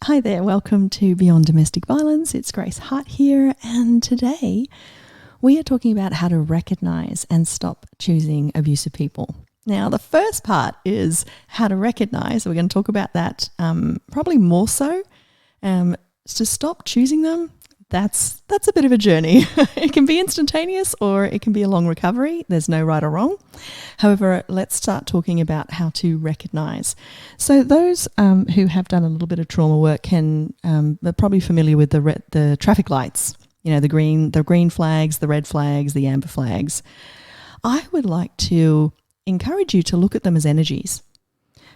Hi there, welcome to Beyond Domestic Violence. It's Grace Hart here, and today we are talking about how to recognize and stop choosing abusive people. Now, the first part is how to recognize. We're going to talk about that probably more so. To stop choosing them, that's a bit of a journey. It can be instantaneous or it can be a long recovery. There's no right or wrong. However, let's start talking about how to recognize. So those who have done a little bit of trauma work they're probably familiar with the traffic lights. You know, the green flags, the red flags, the amber flags. I would like to encourage you to look at them as energies.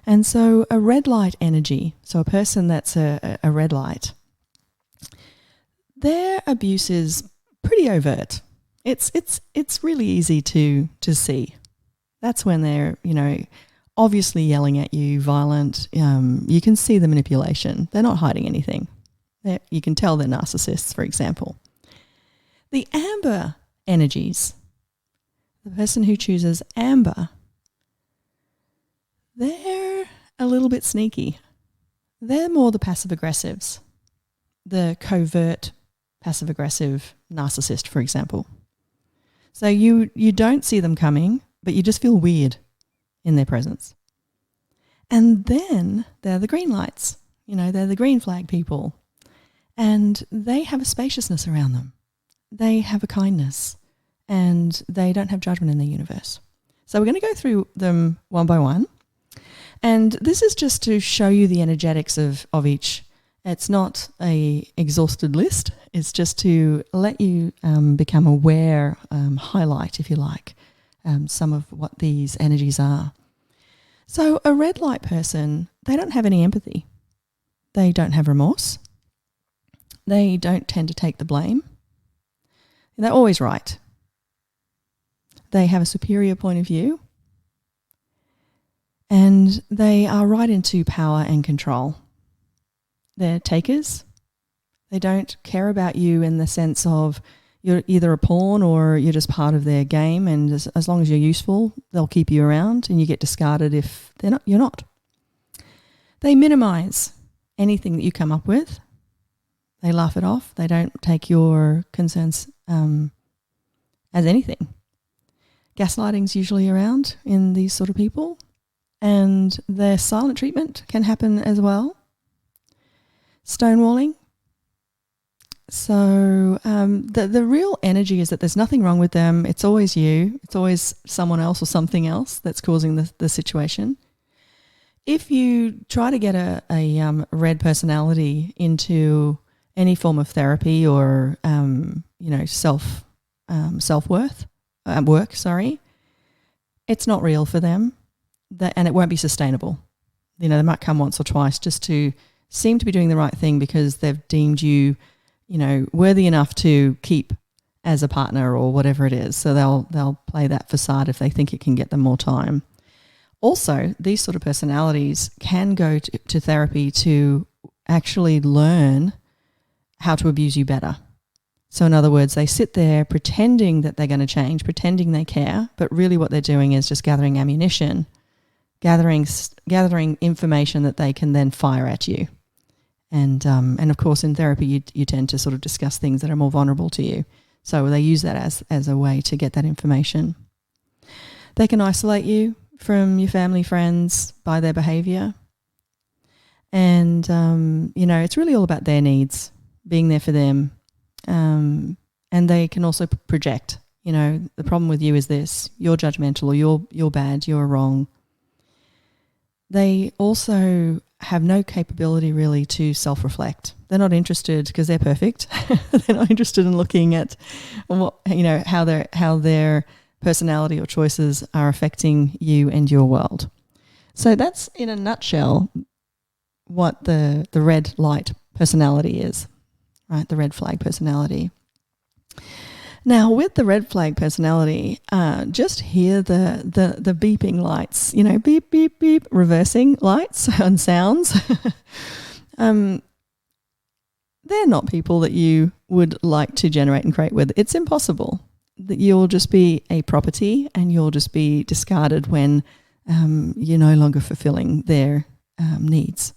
And so a red light energy, so a person that's a red light, their abuse is pretty overt. It's really easy to see. That's when they're, obviously yelling at you, violent. You can see the manipulation. They're not hiding anything. You can tell they're narcissists, for example. The amber energies, the person who chooses amber, they're a little bit sneaky. They're more the passive-aggressives, the covert passive-aggressive narcissist, for example. So you don't see them coming, but you just feel weird in their presence. And then they're the green lights. They're the green flag people. And they have a spaciousness around them. They have a kindness, and they don't have judgment in the universe. So we're going to go through them one by one. And this is just to show you the energetics of each. It's not a exhausted list. It's just to let you become aware, highlight, if you like, some of what these energies are. So a red light person, they don't have any empathy. They don't have remorse. They don't tend to take the blame. They're always right. They have a superior point of view. And they are right into power and control. They're takers. They don't care about you in the sense of you're either a pawn or you're just part of their game, and as long as you're useful, they'll keep you around and you get discarded if you're not. They minimize anything that you come up with. They laugh it off. They don't take your concerns as anything. Gaslighting's usually around in these sort of people. And their silent treatment can happen as well. Stonewalling. So the real energy is that there's nothing wrong with them. It's always you. It's always someone else or something else that's causing the situation. If you try to get a red personality into any form of therapy or self-worth work, it's not real for them. And it won't be sustainable. They might come once or twice just to seem to be doing the right thing because they've deemed you, worthy enough to keep as a partner or whatever it is. So they'll play that facade if they think it can get them more time. Also, these sort of personalities can go to therapy to actually learn how to abuse you better. So in other words, they sit there pretending that they're going to change, pretending they care, but really what they're doing is just gathering ammunition, gathering information that they can then fire at you. And of course in therapy you tend to sort of discuss things that are more vulnerable to you. So they use that as a way to get that information. They can isolate you from your family, friends by their behaviour. And, it's really all about their needs, being there for them. And they can also project, the problem with you is this, you're judgmental, or you're bad, you're wrong. They also have no capability really to self-reflect. They're not interested because they're perfect. They're not interested in looking at how their personality or choices are affecting you and your world. So that's in a nutshell what the red light personality is, right? The red flag personality. Now, with the red flag personality, just hear the beeping lights, beep, beep, beep, reversing lights and sounds. They're not people that you would like to generate and create with. It's impossible. That you'll just be a property and you'll just be discarded when you're no longer fulfilling their needs.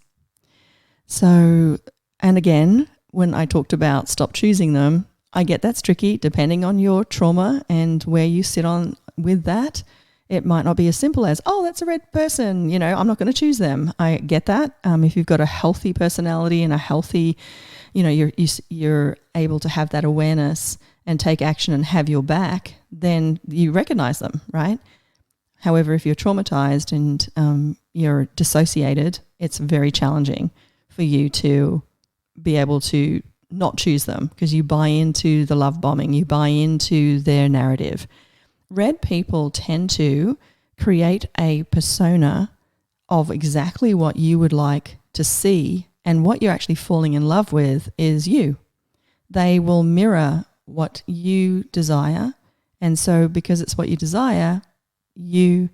So, and again, when I talked about stop choosing them, I get that's tricky depending on your trauma and where you sit on with that. It might not be as simple as, oh, that's a red person, I'm not going to choose them. I get that. If you've got a healthy personality and a healthy, you're able to have that awareness and take action and have your back, then you recognize them, right? However, if you're traumatized and you're dissociated, it's very challenging for you to be able to not choose them because you buy into the love bombing, you buy into their narrative. Red people tend to create a persona of exactly what you would like to see, and what you're actually falling in love with is you. They will mirror what you desire, and so because it's what you desire, you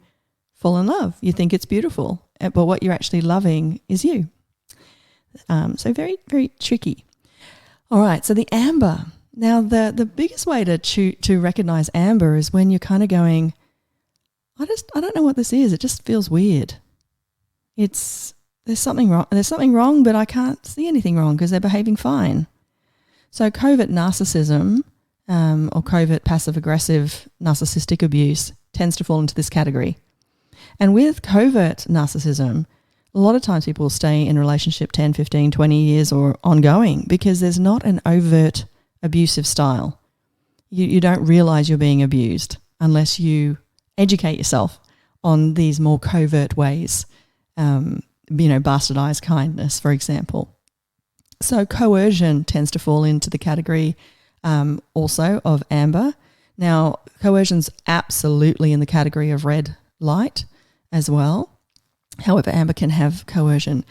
fall in love. You think it's beautiful, but what you're actually loving is you. So very, very tricky. All right, so the amber. Now, the biggest way to recognize amber is when you're kind of going, I don't know what this is. It just feels weird. There's something wrong. There's something wrong, but I can't see anything wrong because they're behaving fine. So covert narcissism or covert passive-aggressive narcissistic abuse tends to fall into this category. And with covert narcissism, a lot of times people will stay in a relationship 10, 15, 20 years or ongoing because there's not an overt abusive style. You don't realize you're being abused unless you educate yourself on these more covert ways, bastardized kindness, for example. So coercion tends to fall into the category also of amber. Now, coercion's absolutely in the category of red light as well. However, amber can have coercion.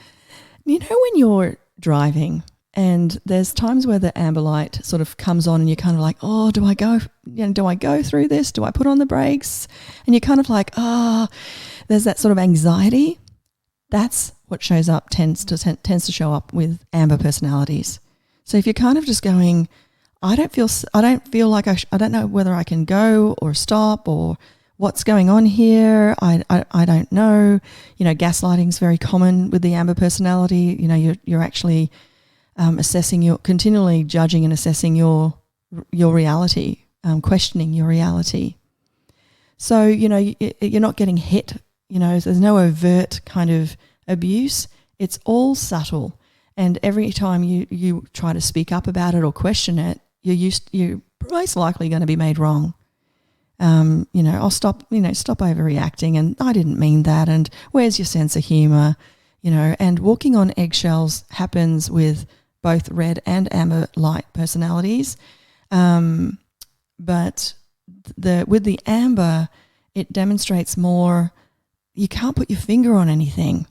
When you're driving and there's times where the amber light sort of comes on and you're kind of like, oh, do I go through this? Do I put on the brakes? And you're kind of like, there's that sort of anxiety. That's what tends to show up with amber personalities. So if you're kind of just going, I don't feel like I don't know whether I can go or stop or what's going on here. I don't know. Gaslighting is very common with the amber personality. You're actually continually judging and assessing your reality, questioning your reality. So, you're not getting hit, there's no overt kind of abuse. It's all subtle. And every time you try to speak up about it or question it, you're most likely going to be made wrong. I'll stop overreacting and I didn't mean that. And where's your sense of humor? And walking on eggshells happens with both red and amber light personalities. But with the amber, it demonstrates more, you can't put your finger on anything.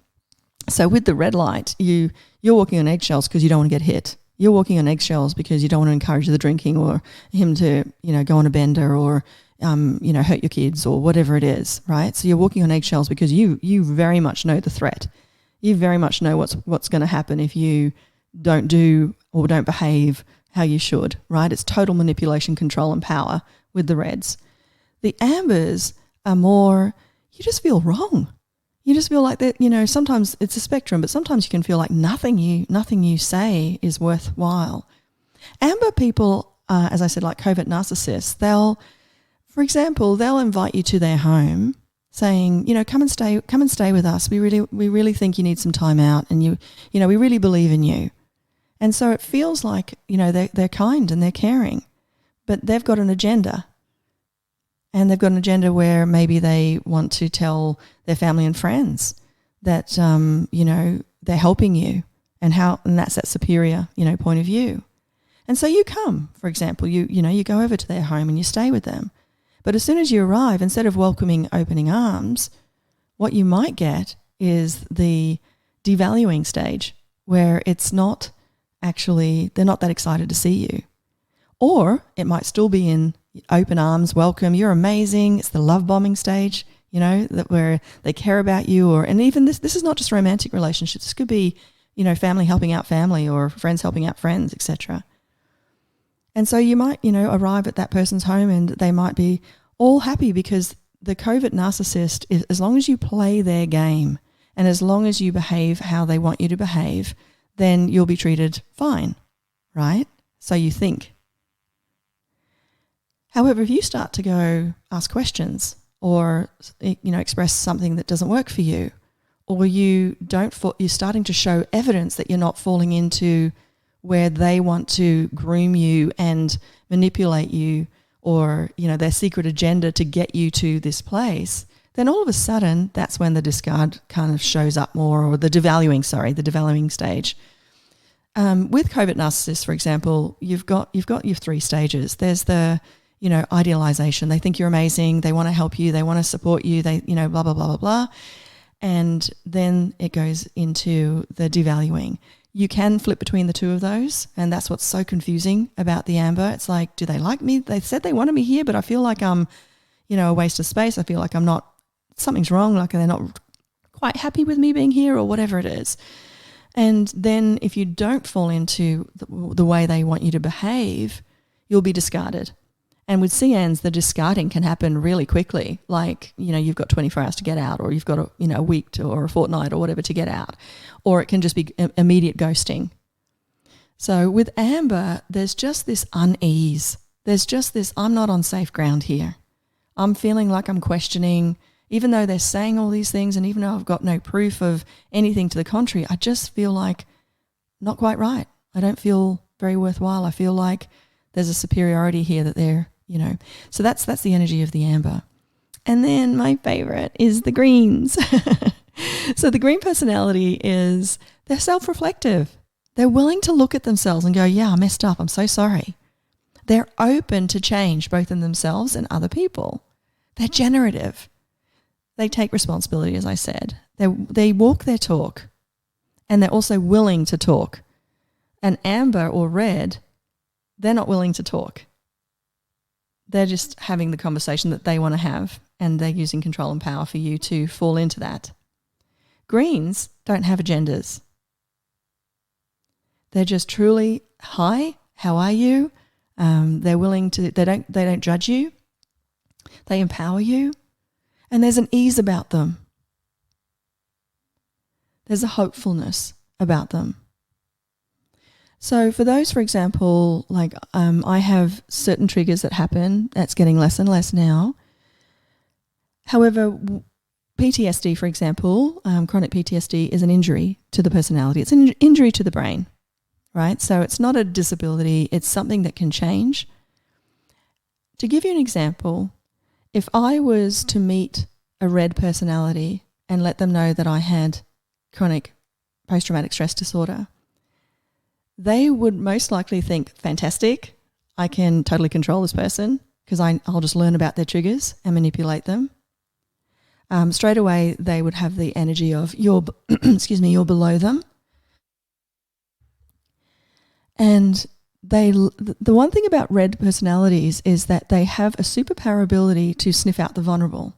So with the red light, you're walking on eggshells because you don't want to get hit. You're walking on eggshells because you don't want to encourage the drinking or him to, go on a bender or, hurt your kids or whatever it is, right? So you're walking on eggshells because you very much know the threat. You very much know what's going to happen if you don't do or don't behave how you should, right? It's total manipulation, control and power with the reds. The ambers are more, you just feel wrong. You just feel like that, sometimes it's a spectrum, but sometimes you can feel like nothing you say is worthwhile. Amber people, as I said, like covert narcissists, for example, they'll invite you to their home saying, come and stay with us. We really think you need some time out and we really believe in you. And so it feels like, they're kind and they're caring, but they've got an agenda. And they've got an agenda where maybe they want to tell their family and friends that, they're helping you and that's that superior, point of view. And so you come, for example, you go over to their home and you stay with them. But as soon as you arrive, instead of welcoming opening arms, what you might get is the devaluing stage where it's not actually, they're not that excited to see you. Or it might still be in open arms, welcome, you're amazing. It's the love bombing stage, that where they care about you, and even this is not just romantic relationships. This could be, family helping out family or friends helping out friends, etc. And so you might, arrive at that person's home and they might be all happy because the covert narcissist, as long as you play their game and as long as you behave how they want you to behave, then you'll be treated fine, right? So you think. However, if you start to go ask questions or, express something that doesn't work for you, or you're starting to show evidence that you're not falling into where they want to groom you and manipulate you, or, their secret agenda to get you to this place, then all of a sudden that's when the discard kind of shows up more, or the devaluing stage. With covert narcissists, for example, you've got your 3 stages. There's the, idealization. They think you're amazing. They want to help you. They want to support you. They, blah, blah, blah, blah, blah. And then it goes into the devaluing. You can flip between the two of those, and that's what's so confusing about the amber. It's like, do they like me? They said they wanted me here, but I feel like I'm, a waste of space. I feel like something's wrong, like they're not quite happy with me being here, or whatever it is. And then if you don't fall into the way they want you to behave, you'll be discarded. And with CNs, the discarding can happen really quickly. Like, you've got 24 hours to get out, or you've got a week or a fortnight or whatever to get out. Or it can just be immediate ghosting. So with amber, there's just this unease. There's just this, I'm not on safe ground here. I'm feeling like I'm questioning, even though they're saying all these things, and even though I've got no proof of anything to the contrary, I just feel like not quite right. I don't feel very worthwhile. I feel like there's a superiority here that they're, So that's the energy of the amber. And then my favorite is the greens. So the green personality is, they're self-reflective. They're willing to look at themselves and go, yeah, I messed up. I'm so sorry. They're open to change, both in themselves and other people. They're generative. They take responsibility, as I said. They walk their talk, and they're also willing to talk. And amber or red, they're not willing to talk. They're just having the conversation that they want to have, and they're using control and power for you to fall into that. Greens don't have agendas. They're just truly, hi, how are you? They're willing to, they don't judge you. They empower you. And there's an ease about them. There's a hopefulness about them. So for those, for example, like I have certain triggers that happen. That's getting less and less now. However, PTSD, for example, chronic PTSD is an injury to the personality. It's an injury to the brain, right? So it's not a disability. It's something that can change. To give you an example, if I was to meet a red personality and let them know that I had chronic post-traumatic stress disorder, they would most likely think, fantastic, I can totally control this person because I'll just learn about their triggers and manipulate them. Straight away, they would have the energy of, you're below them. And the one thing about red personalities is that they have a superpower ability to sniff out the vulnerable.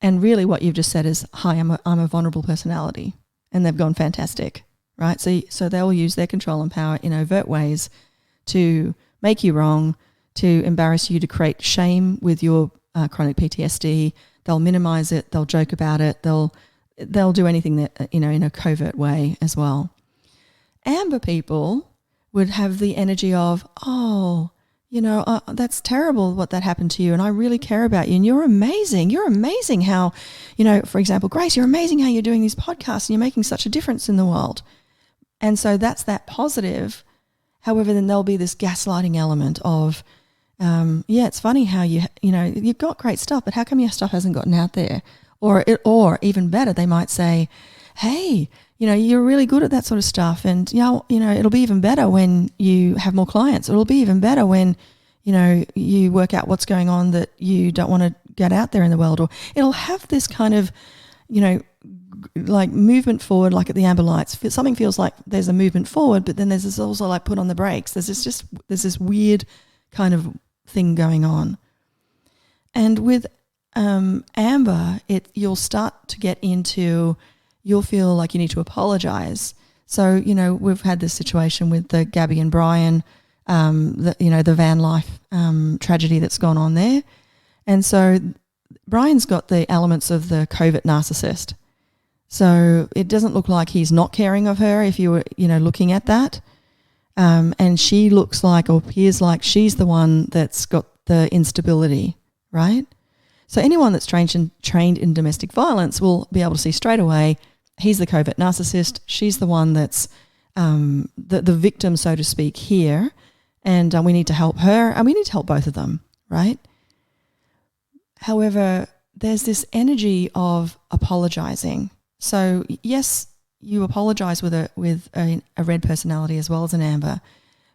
And really what you've just said is, hi, I'm a vulnerable personality. And they've gone fantastic, right? So they'll use their control and power in overt ways to make you wrong, to embarrass you, to create shame with your chronic PTSD. They'll minimize it. They'll joke about it. They'll do anything that, in a covert way as well. Amber people would have the energy of, that's terrible what that happened to you, and I really care about you, and you're amazing. You're amazing how, for example, Grace, you're amazing how you're doing these podcasts and you're making such a difference in the world. And so that's that positive. However, then there'll be this gaslighting element of, it's funny how you've got great stuff, but how come your stuff hasn't gotten out there? Or even better, they might say, hey, you're really good at that sort of stuff, and it'll be even better when you have more clients. It'll be even better when you work out what's going on that you don't want to get out there in the world. Or it'll have this kind of like movement forward, like at the amber lights. Something feels like there's a movement forward, but then there's this also like put on the brakes. There's this weird kind of thing going on. And with amber, you'll start to get into, you'll feel like you need to apologize. So, we've had this situation with the Gabby and Brian, the van life tragedy that's gone on there. And so Brian's got the elements of the covert narcissist. So it doesn't look like he's not caring of her if you were, looking at that. And she looks like or appears like she's the one that's got the instability, right? So anyone that's trained in domestic violence will be able to see straight away he's the covert narcissist, she's the one that's the victim, so to speak, here, and we need to help her and we need to help both of them, right? However, there's this energy of apologizing. So yes, you apologize with a red personality as well as an amber,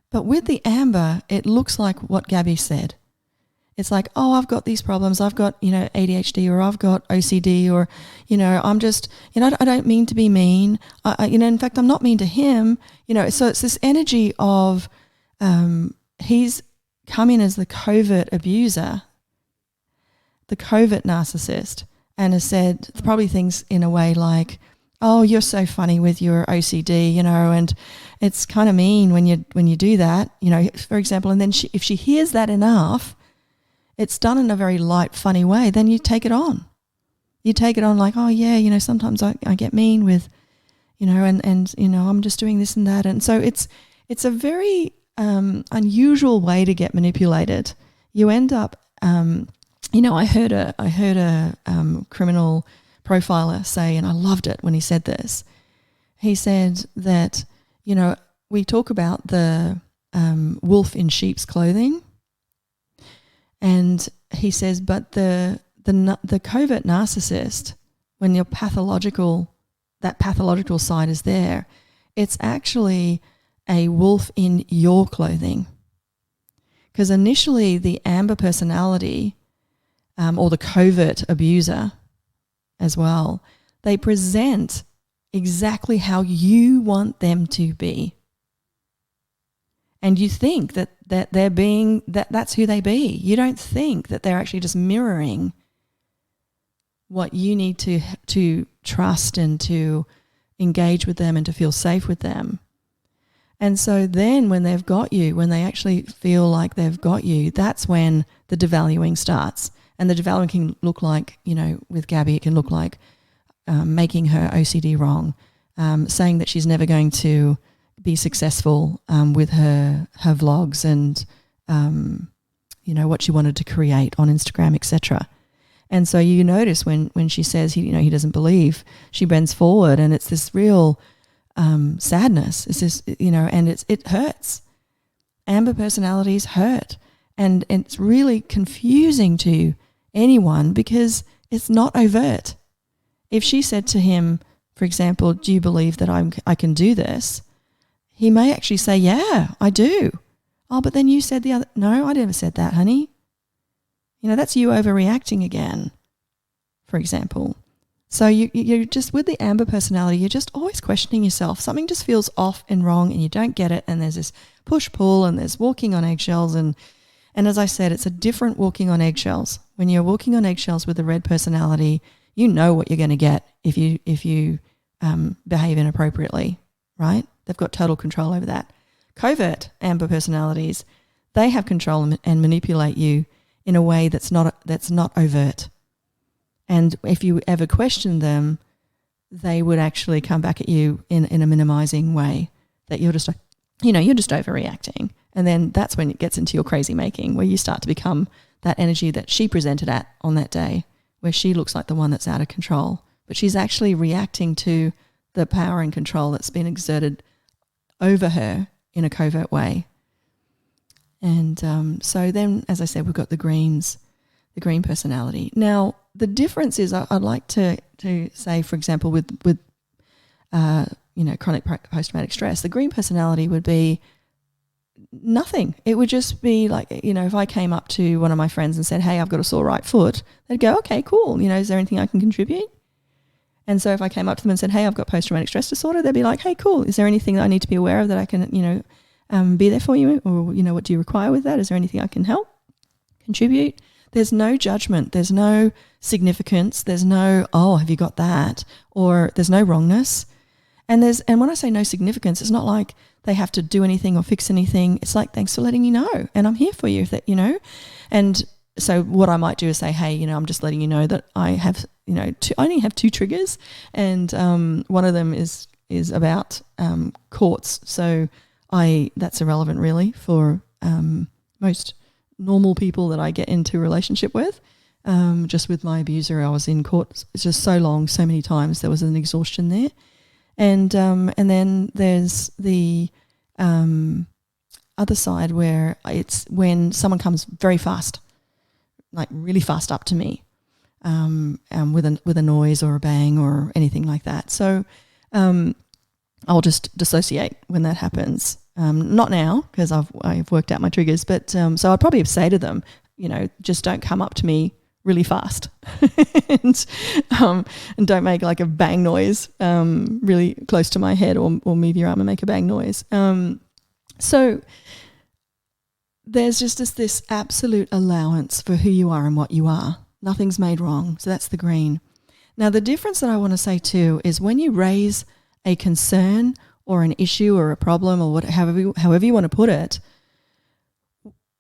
but with the amber, it looks like what Gabby said. It's like, oh, I've got these problems. I've got, ADHD, or I've got OCD, or, I'm just, I don't mean to be mean. In fact, I'm not mean to him. So it's this energy of he's come in as the covert abuser, the covert narcissist, and has said probably things in a way like, oh, you're so funny with your OCD, and it's kind of mean when you do that, for example. And then if she hears that enough, it's done in a very light, funny way, then you take it on. You take it on like, oh yeah, sometimes I get mean with, and I'm just doing this and that. And so it's a very unusual way to get manipulated. You end up, I heard a criminal profiler say, and I loved it when he said this. He said that, we talk about the wolf in sheep's clothing. And he says, but the covert narcissist, when that pathological side is there, it's actually a wolf in your clothing. Because initially the amber personality, or the covert abuser as well, they present exactly how you want them to be. And you think that they're being, that's who they be. You don't think that they're actually just mirroring what you need to trust and to engage with them and to feel safe with them. And so then when they've got you, when they actually feel like they've got you, that's when the devaluing starts. And the devaluing can look like, with Gabby, it can look like making her OCD wrong, saying that she's never going to be successful with her vlogs and what she wanted to create on Instagram, etc. And so you notice when she says he doesn't believe, she bends forward, and it's this real sadness. It's this and it hurts. Amber personalities hurt, and it's really confusing to anyone because it's not overt. If she said to him, for example, "Do you believe that I can do this?" He may actually say, yeah, I do. Oh, but then you said the other. No, I never said that, honey. That's you overreacting again, for example. So you're just, with the amber personality, you're just always questioning yourself. Something just feels off and wrong and you don't get it, and there's this push-pull and there's walking on eggshells. And as I said, it's a different walking on eggshells. When you're walking on eggshells with a red personality, you know what you're going to get if you behave inappropriately, right? They've got total control over that. Covert amber personalities, they have control and manipulate you in a way that's not overt. And if you ever question them, they would actually come back at you in a minimizing way, that you're just overreacting. And then that's when it gets into your crazy making, where you start to become that energy that she presented at on that day, where she looks like the one that's out of control, but she's actually reacting to the power and control that's been exerted over her in a covert way. And so then, as I said, we've got the green personality. Now, the difference is, I'd like to say, for example, with chronic post-traumatic stress, the green personality would be nothing. It would just be like, if I came up to one of my friends and said, hey, I've got a sore right foot, they'd go, okay, cool. Is there anything I can contribute? And so if I came up to them and said, hey, I've got post-traumatic stress disorder, they'd be like, hey, cool. Is there anything that I need to be aware of that I can, be there for you? Or, what do you require with that? Is there anything I can help, contribute? There's no judgment. There's no significance. There's no, oh, have you got that? Or there's no wrongness. And when I say no significance, it's not like they have to do anything or fix anything. It's like, thanks for letting me know. And I'm here for you, and So what I might do is say, hey, I'm just letting you know that I have, I only have 2 triggers, and one of them is about courts. So that's irrelevant really for most normal people that I get into a relationship with. Just with my abuser, I was in court just so long, so many times, there was an exhaustion there. And then there's the other side where it's when someone comes very fast, like really fast up to me, with a noise or a bang or anything like that. So I'll just dissociate when that happens. Not now, because I've worked out my triggers, but so I'd probably say to them, just don't come up to me really fast, and don't make like a bang noise really close to my head, or move your arm and make a bang noise. So there's just this absolute allowance for who you are and what you are. Nothing's made wrong. So that's the green. Now, the difference that I want to say too is when you raise a concern or an issue or a problem or however you want to put it,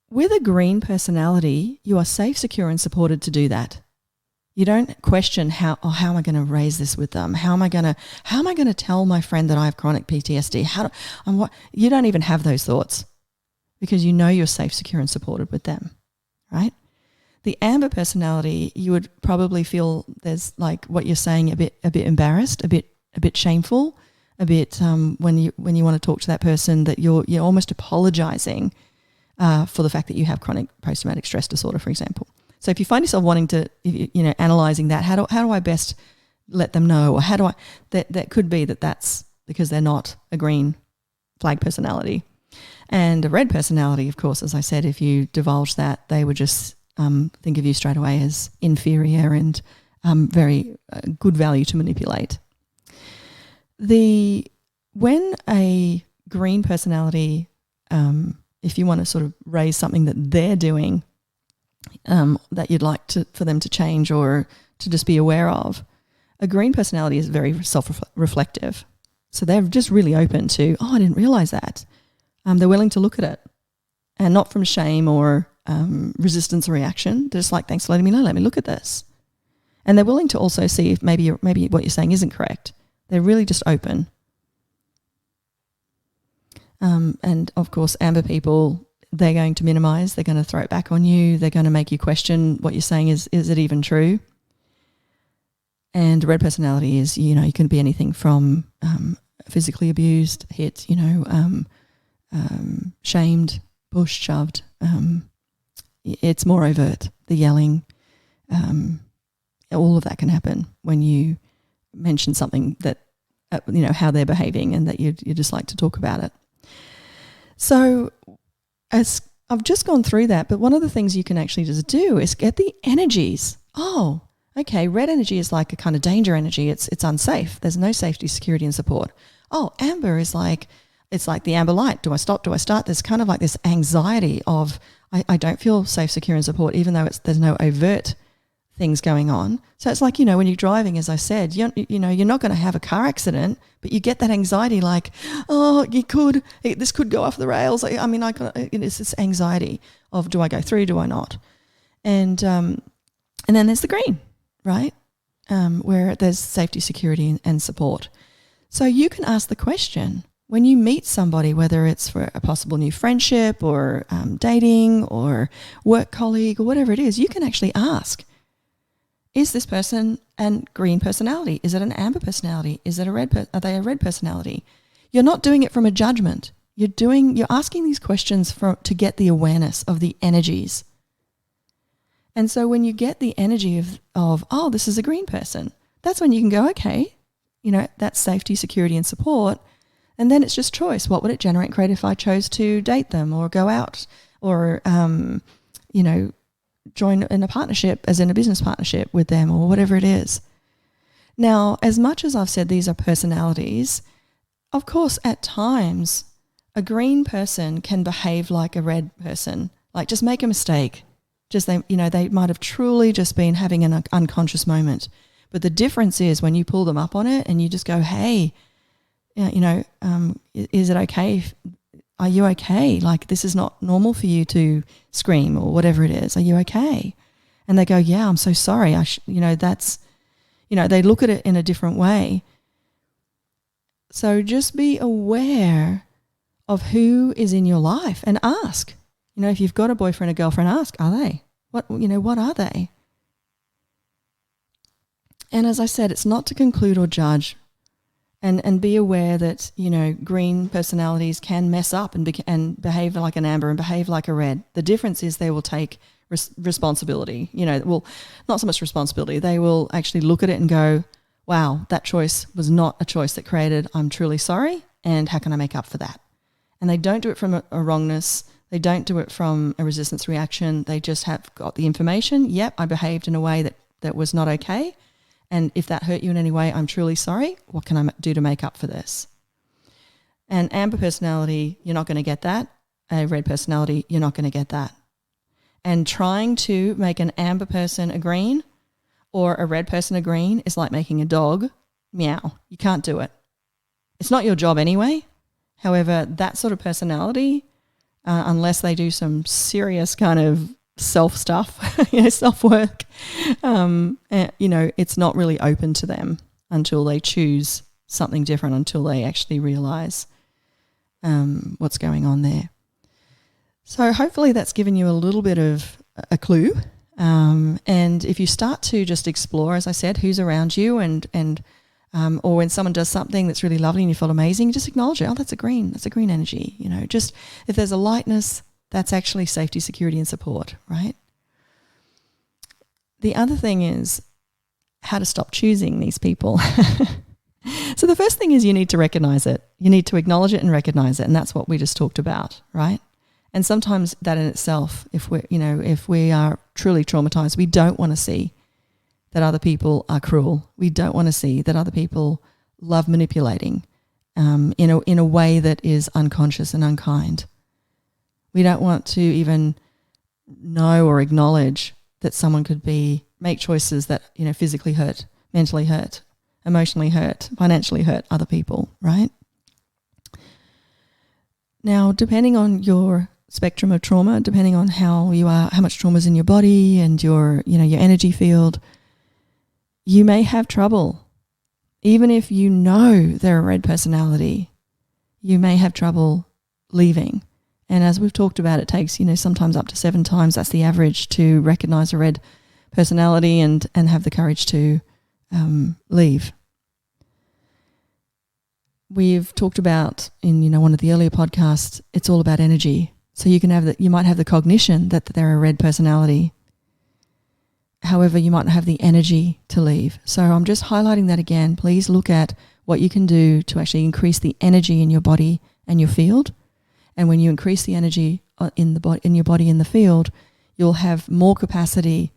with a green personality, you are safe, secure and supported to do that. You don't question how am I going to raise this with them? How am I going to tell my friend that I have chronic PTSD? You don't even have those thoughts, because you're safe, secure and supported with them, right? The amber personality, you would probably feel there's like what you're saying, a bit embarrassed, a bit shameful, a bit when you want to talk to that person, that you're almost apologizing for the fact that you have chronic post-traumatic stress disorder, for example. So if you find yourself wanting to, analyzing that, how do I best let them know, or how do I that could be that's because they're not a green flag personality. And a red personality, of course, as I said, if you divulge that, they would just think of you straight away as inferior and very good value to manipulate. When a green personality, if you want to sort of raise something that they're doing that you'd like for them to change or to just be aware of, a green personality is very self-reflective. So they're just really open to, I didn't realize that. They're willing to look at it, and not from shame or resistance or reaction. They're just like, thanks for letting me know. Let me look at this. And they're willing to also see if maybe what you're saying isn't correct. They're really just open. And of course, amber people, they're going to minimize. They're going to throw it back on you. They're going to make you question what you're saying. Is it even true? And red personality is, you can be anything from physically abused, hit, shamed, pushed, shoved. It's more overt, the yelling. All of that can happen when you mention something that, how they're behaving, and that you just like to talk about it. So as I've just gone through that, but one of the things you can actually just do is get the energies. Oh, okay, red energy is like a kind of danger energy. It's unsafe. There's no safety, security and support. Oh, amber is like, it's like the amber light. Do I stop? Do I start? There's kind of like this anxiety of I don't feel safe, secure and support, even though there's no overt things going on. So it's like, when you're driving, as I said, you're not going to have a car accident, but you get that anxiety like, this could go off the rails. It's this anxiety of, do I go through? Do I not? And then there's the green, right? Where there's safety, security and support. So you can ask the question when you meet somebody, whether it's for a possible new friendship or dating or work colleague or whatever it is, you can actually ask, is this person a green personality? Is it an amber personality? Is it are they a red personality? You're not doing it from a judgment. You're asking these questions to get the awareness of the energies. And so when you get the energy of this is a green person, that's when you can go, okay, that's safety, security and support. And then it's just choice. What would it generate and create if I chose to date them or go out or, join in a partnership, as in a business partnership with them or whatever it is. Now, as much as I've said these are personalities, of course, at times a green person can behave like a red person, like just make a mistake. Just they might have truly just been having an unconscious moment. But the difference is when you pull them up on it and you just go, hey, is it okay are you okay? Like, this is not normal for you to scream or whatever it is. Are you okay? And they go, yeah, I'm so sorry. That's, they look at it in a different way. So just be aware of who is in your life and ask. If you've got a boyfriend or girlfriend, ask, are they? What are they? And as I said, it's not to conclude or judge, and be aware that, green personalities can mess up and behave like an amber and behave like a red. The difference is they will take responsibility. Well, not so much responsibility. They will actually look at it and go, wow, that choice was not a choice that created. I'm truly sorry, and how can I make up for that? And they don't do it from a wrongness. They don't do it from a resistance reaction. They just have got the information. Yep, I behaved in a way that was not okay. And if that hurt you in any way, I'm truly sorry. What can I do to make up for this? An amber personality, you're not going to get that. A red personality, you're not going to get that. And trying to make an amber person a green or a red person a green is like making a dog meow. You can't do it. It's not your job anyway. However, that sort of personality, unless they do some serious kind of self stuff, self-work, it's not really open to them until they choose something different, until they actually realize what's going on there. So hopefully that's given you a little bit of a clue. And if you start to just explore, as I said, who's around you and or when someone does something that's really lovely and you feel amazing, just acknowledge it. Oh, that's a green energy. Just if there's a lightness, that's actually safety, security, and support, right? The other thing is how to stop choosing these people. So the first thing is you need to recognize it. You need to acknowledge it and recognize it, and that's what we just talked about, right? And sometimes that in itself, if we are truly traumatized, we don't want to see that other people are cruel. We don't want to see that other people love manipulating in a way that is unconscious and unkind. We don't want to even know or acknowledge that someone could make choices that, physically hurt, mentally hurt, emotionally hurt, financially hurt other people, right? Now, depending on your spectrum of trauma, depending on how you are, how much trauma is in your body and your energy field, you may have trouble. Even if you know they're a red personality, you may have trouble leaving. And as we've talked about, it takes, sometimes up to 7 times, that's the average, to recognize a red personality and have the courage to leave. We've talked about in, one of the earlier podcasts, it's all about energy. So you might have the cognition that they're a red personality. However, you might not have the energy to leave. So I'm just highlighting that again. Please look at what you can do to actually increase the energy in your body and your field. And when you increase the energy in your body in the field, you'll have more capacity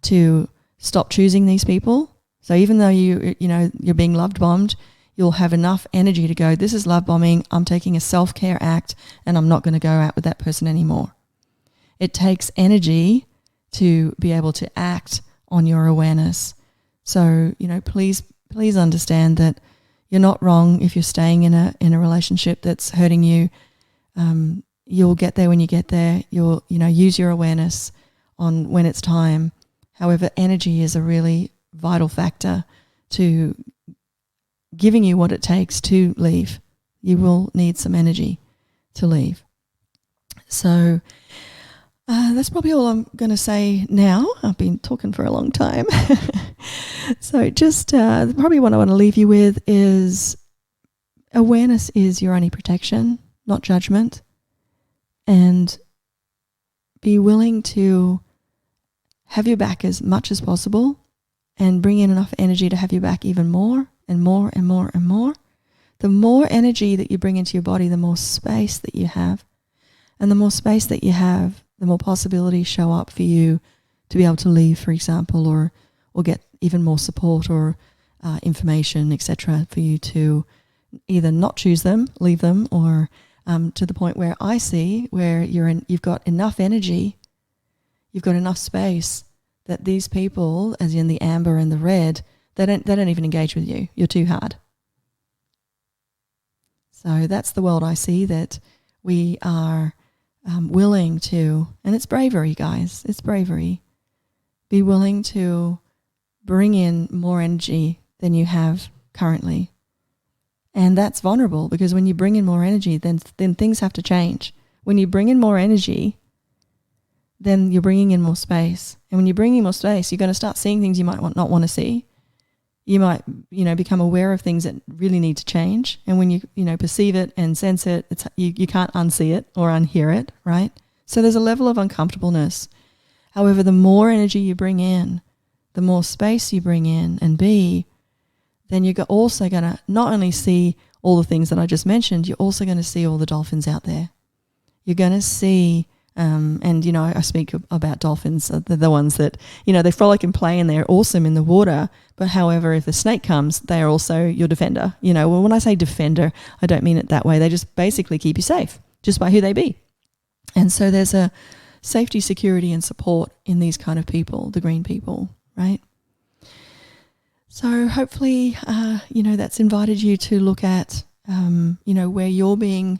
to stop choosing these people. So even though you're being love bombed, you'll have enough energy to go, this is love bombing, I'm taking a self-care act and I'm not going to go out with that person anymore. It takes energy to be able to act on your awareness. So, please understand that you're not wrong if you're staying in a relationship that's hurting you. You'll get there when you get there. You'll, use your awareness on when it's time. However, energy is a really vital factor to giving you what it takes to leave. You will need some energy to leave. So that's probably all I'm going to say now. I've been talking for a long time. So just probably what I want to leave you with is awareness is your only protection, not judgment. And be willing to have your back as much as possible and bring in enough energy to have your back even more and more and more and more. The more energy that you bring into your body, the more space that you have. And the more space that you have, the more possibilities show up for you to be able to leave, for example, or get even more support or information, etc., for you to either not choose them, leave them, or to the point where I see where you've got enough energy, you've got enough space that these people, as in the amber and the red, they don't even engage with you. You're too hard. So that's the world I see, that we are willing to, and it's bravery, guys, it's bravery, be willing to bring in more energy than you have currently. And that's vulnerable, because when you bring in more energy, then things have to change. When you bring in more energy, then you're bringing in more space. And when you're bringing in more space, you're going to start seeing things you might not want to see. You might, become aware of things that really need to change. And when you, perceive it and sense it, you can't unsee it or unhear it, right? So there's a level of uncomfortableness. However, the more energy you bring in, the more space you bring in and be, then you're also going to not only see all the things that I just mentioned, you're also going to see all the dolphins out there. You're going to see, I speak about dolphins, they're the ones that, they frolic and play and they're awesome in the water. But however, if a snake comes, they are also your defender. Well, when I say defender, I don't mean it that way. They just basically keep you safe just by who they be. And so there's a safety, security, and support in these kind of people, the green people, right? So hopefully, that's invited you to look at, where you're being,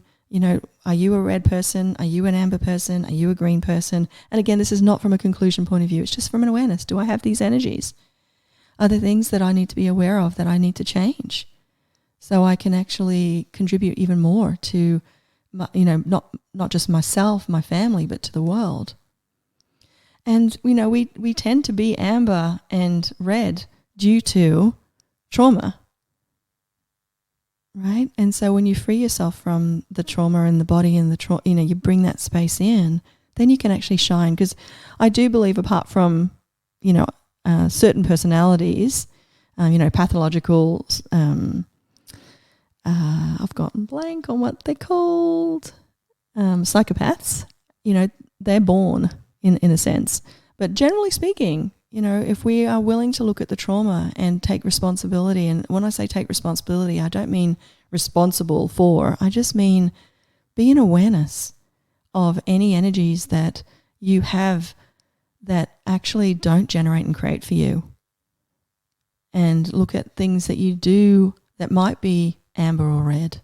are you a red person? Are you an amber person? Are you a green person? And again, this is not from a conclusion point of view. It's just from an awareness. Do I have these energies? Are there things that I need to be aware of that I need to change so I can actually contribute even more to, not just myself, my family, but to the world? And, we tend to be amber and red due to trauma, right? And so when you free yourself from the trauma in the body and you bring that space in, then you can actually shine. Because I do believe, apart from, certain personalities, pathological, I've gotten blank on what they're called, psychopaths, they're born in a sense. But generally speaking, if we are willing to look at the trauma and take responsibility, and when I say take responsibility, I don't mean responsible for, I just mean be in awareness of any energies that you have that actually don't generate and create for you. And look at things that you do that might be amber or red.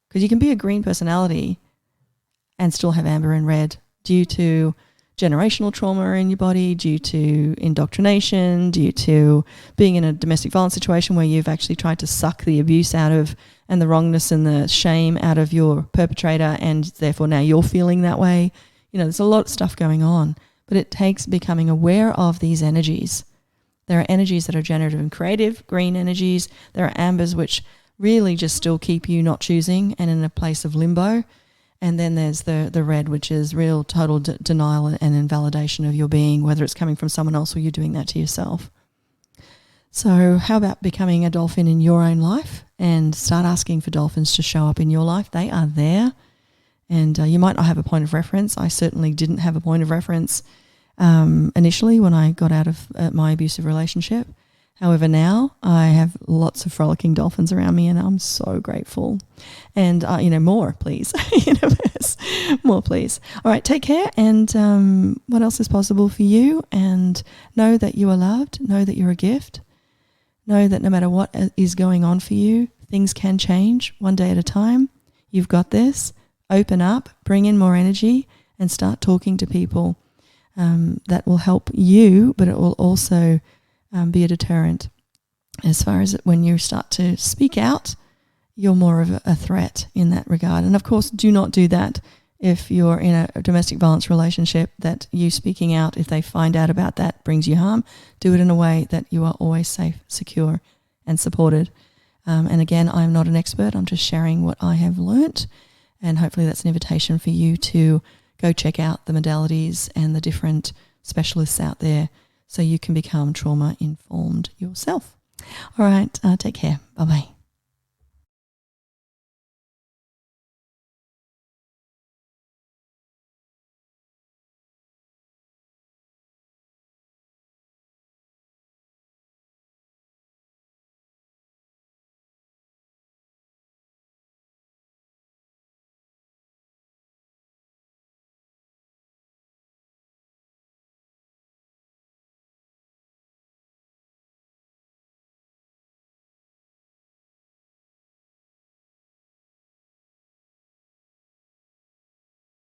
Because you can be a green personality and still have amber and red due to generational trauma in your body, due to indoctrination, due to being in a domestic violence situation where you've actually tried to suck the abuse out of and the wrongness and the shame out of your perpetrator, and therefore now you're feeling that way. There's a lot of stuff going on, but it takes becoming aware of these energies. There are energies that are generative and creative, green energies. There are ambers which really just still keep you not choosing and in a place of limbo. And then there's the red, which is real total denial and invalidation of your being, whether it's coming from someone else or you're doing that to yourself. So how about becoming a dolphin in your own life and start asking for dolphins to show up in your life? They are there. And you might not have a point of reference. I certainly didn't have a point of reference initially when I got out of my abusive relationship. However, now I have lots of frolicking dolphins around me and I'm so grateful. And, more, please. Universe, more, please. All right, take care. And what else is possible for you? And know that you are loved. Know that you're a gift. Know that no matter what is going on for you, things can change one day at a time. You've got this. Open up, bring in more energy, and start talking to people that will help you, but it will also be a deterrent. As far as when you start to speak out, you're more of a threat in that regard. And of course, do not do that if you're in a domestic violence relationship, that you speaking out, if they find out about that, brings you harm. Do it in a way that you are always safe, secure, and supported. And again, I'm not an expert. I'm just sharing what I have learnt. And hopefully that's an invitation for you to go check out the modalities and the different specialists out there so you can become trauma-informed yourself. All right, take care. Bye-bye.